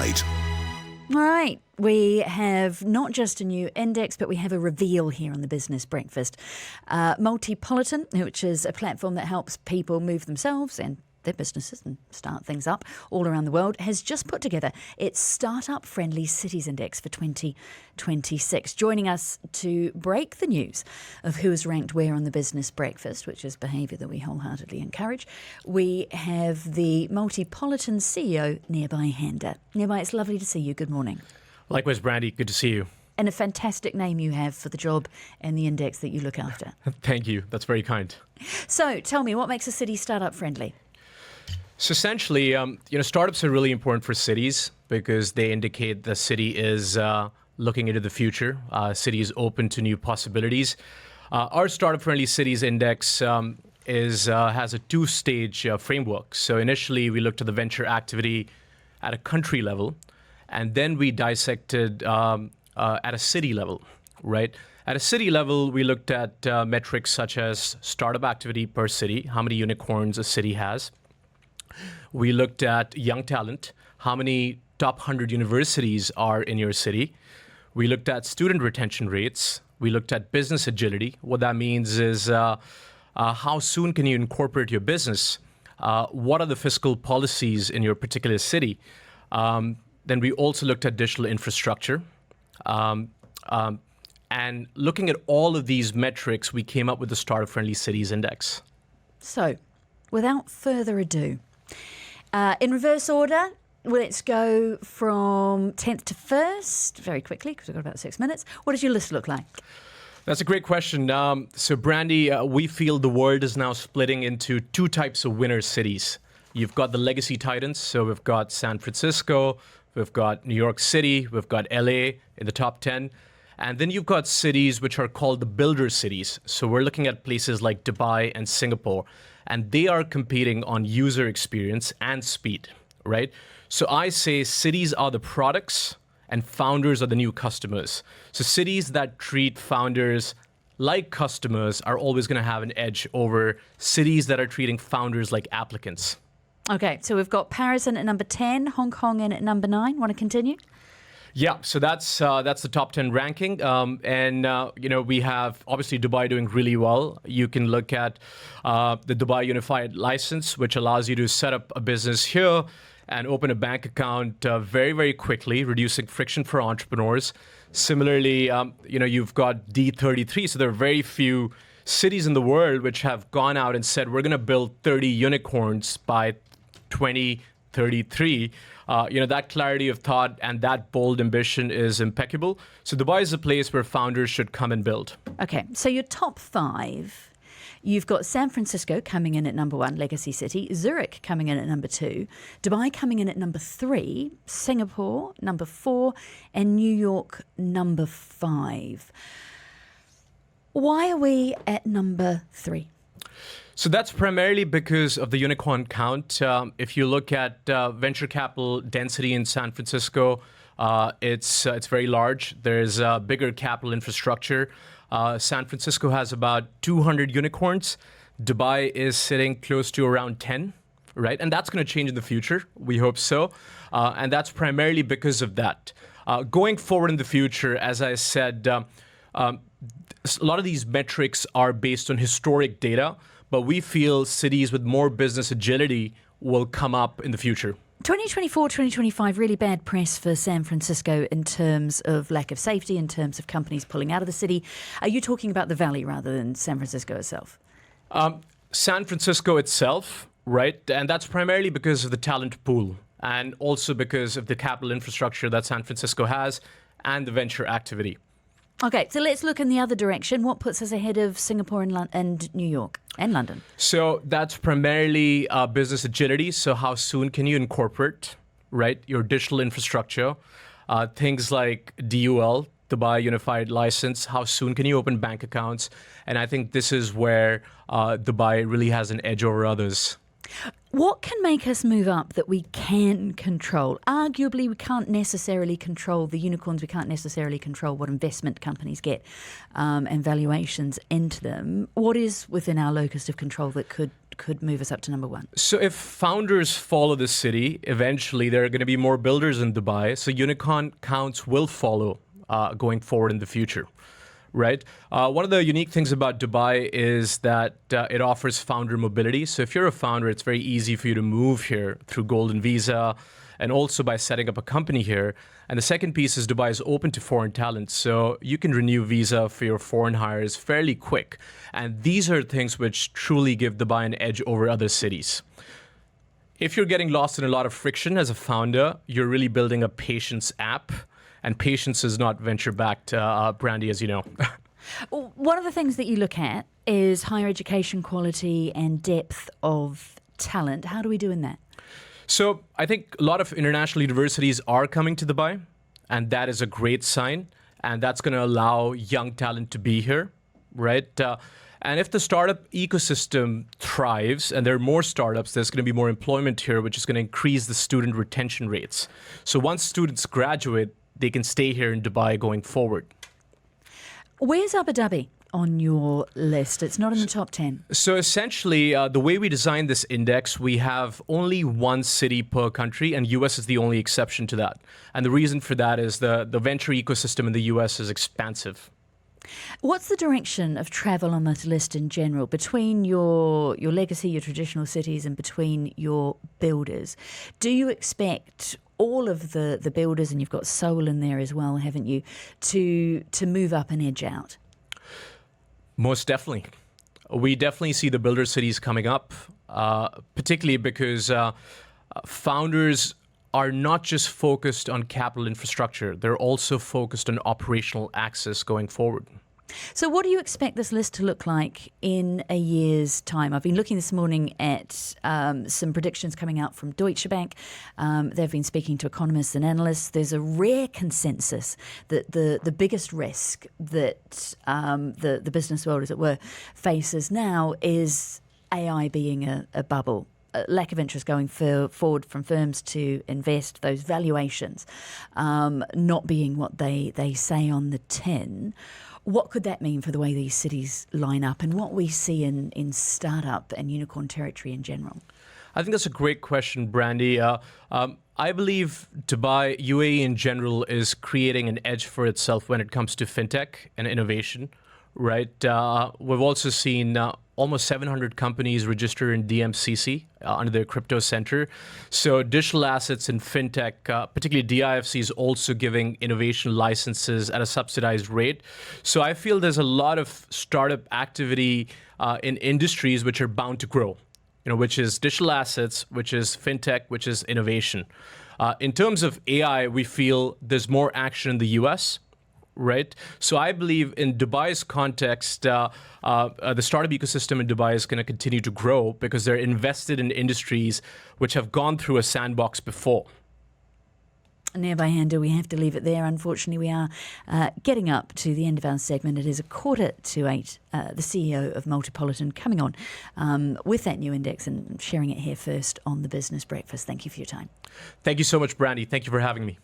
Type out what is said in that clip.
Eight. All right, we have not just a new index, but we have a reveal here on the Business Breakfast. Multipolitan, which is a platform that helps people move themselves and their businesses and start things up all around the world, has just put together its Startup-Friendly Cities Index for 2026. Joining us to break the news of who is ranked where on the Business Breakfast, which is behaviour that we wholeheartedly encourage, we have the Multipolitan CEO, Nirbhay Handa. Nirbhay, it's lovely to see you. Good morning. Likewise, Brandy. Good to see you. And a fantastic name you have for the job and the index that you look after. Thank you. That's very kind. So tell me, what makes a city startup-friendly? So essentially, startups are really important for cities because they indicate the city is looking into the future. City is open to new possibilities. Our Startup-Friendly Cities Index has a two-stage framework. So initially, we looked at the venture activity at a country level, and then we dissected at a city level, right? At a city level, we looked at metrics such as startup activity per city, how many unicorns a city has. We looked at young talent, how many top 100 universities are in your city. We looked at student retention rates. We looked at business agility. What that means is how soon can you incorporate your business? What are the fiscal policies in your particular city? Then we also looked at digital infrastructure. And looking at all of these metrics, we came up with the Startup-Friendly Cities Index. So, without further ado, in reverse order, let's go from 10th to 1st, very quickly, because we've got about 6 minutes. What does your list look like? That's a great question. So, Brandy, we feel the world is now splitting into two types of winner cities. You've got the legacy titans, so we've got San Francisco, we've got New York City, we've got LA in the top 10. And then you've got cities which are called the builder cities. So we're looking at places like Dubai and Singapore, and they are competing on user experience and speed, right? So I say cities are the products and founders are the new customers. So cities that treat founders like customers are always going to have an edge over cities that are treating founders like applicants. Okay, so we've got Paris in at number 10, Hong Kong in at number 9. Want to continue? Yeah, so that's the top 10 ranking. We have obviously Dubai doing really well. You can look at the Dubai Unified License, which allows you to set up a business here and open a bank account very, very quickly, reducing friction for entrepreneurs. Similarly, you've got D33. So there are very few cities in the world which have gone out and said, we're going to build 30 unicorns by 2033. That clarity of thought and that bold ambition is impeccable. So Dubai is a place where founders should come and build. Okay, so your top 5, you've got San Francisco coming in at number 1, legacy city, Zurich coming in at number 2, Dubai coming in at number 3, Singapore number 4, and New York number 5. Why are we at number 3? So that's primarily because of the unicorn count. If you look at venture capital density in San Francisco, it's very large. There's bigger capital infrastructure. San Francisco has about 200 unicorns. Dubai is sitting close to around 10, right? And that's going to change in the future. We hope so. And that's primarily because of that. Going forward in the future, as I said, a lot of these metrics are based on historic data, but we feel cities with more business agility will come up in the future. 2024, 2025, really bad press for San Francisco in terms of lack of safety, in terms of companies pulling out of the city. Are you talking about the valley rather than San Francisco itself? San Francisco itself, right? And that's primarily because of the talent pool and also because of the capital infrastructure that San Francisco has and the venture activity. Okay, so let's look in the other direction. What puts us ahead of Singapore and New York and London? So that's primarily business agility. So how soon can you incorporate, right, your digital infrastructure? Things like DUL, Dubai Unified License. How soon can you open bank accounts? And I think this is where Dubai really has an edge over others. What can make us move up that we can control? Arguably, we can't necessarily control the unicorns. We can't necessarily control what investment companies get and valuations into them. What is within our locus of control that could could move us up to number one? So if founders follow the city, eventually there are going to be more builders in Dubai. So unicorn counts will follow going forward in the future, right? One of the unique things about Dubai is that it offers founder mobility. So if you're a founder, it's very easy for you to move here through Golden Visa and also by setting up a company here. And the second piece is Dubai is open to foreign talent. So you can renew visa for your foreign hires fairly quick. And these are things which truly give Dubai an edge over other cities. If you're getting lost in a lot of friction as a founder, you're really building a patience app. And patience is not venture-backed, Brandy, as you know. One of the things that you look at is higher education quality and depth of talent. How do we do in that? So I think a lot of international universities are coming to Dubai, and that is a great sign. And that's going to allow young talent to be here, right? And if the startup ecosystem thrives and there are more startups, there's going to be more employment here, which is going to increase the student retention rates. So once students graduate, they can stay here in Dubai going forward. Where's Abu Dhabi on your list? It's not in the top 10. So essentially, the way we designed this index, we have only one city per country, and US is the only exception to that. And the reason for that is the venture ecosystem in the US is expansive. What's the direction of travel on that list in general between your legacy, your traditional cities, and between your builders? Do you expect all of the builders, and you've got Seoul in there as well, haven't you, to move up and edge out? Most definitely. We definitely see the builder cities coming up, particularly because founders are not just focused on capital infrastructure, they're also focused on operational access going forward. So what do you expect this list to look like in a year's time? I've been looking this morning at some predictions coming out from Deutsche Bank. They've been speaking to economists and analysts. There's a rare consensus that the biggest risk that the business world, as it were, faces now is AI being a bubble. A lack of interest going forward from firms to invest, those valuations not being what they say on the tin. What could that mean for the way these cities line up and what we see in startup and unicorn territory in general? I think that's a great question, Brandy. I believe Dubai, UAE in general, is creating an edge for itself when it comes to fintech and innovation, right? We've also seen almost 700 companies register in DMCC under their crypto center. So digital assets and fintech, particularly DIFC, is also giving innovation licenses at a subsidized rate. So I feel there's a lot of startup activity in industries which are bound to grow, which is digital assets, which is fintech, which is innovation. In terms of AI, we feel there's more action in the US. Right. So I believe in Dubai's context, the startup ecosystem in Dubai is going to continue to grow because they're invested in industries which have gone through a sandbox before. Nirbhay, Handa, we have to leave it there. Unfortunately, we are getting up to the end of our segment. It is 7:45. The CEO of Multipolitan coming on with that new index and sharing it here first on the Business Breakfast. Thank you for your time. Thank you so much, Brandy. Thank you for having me.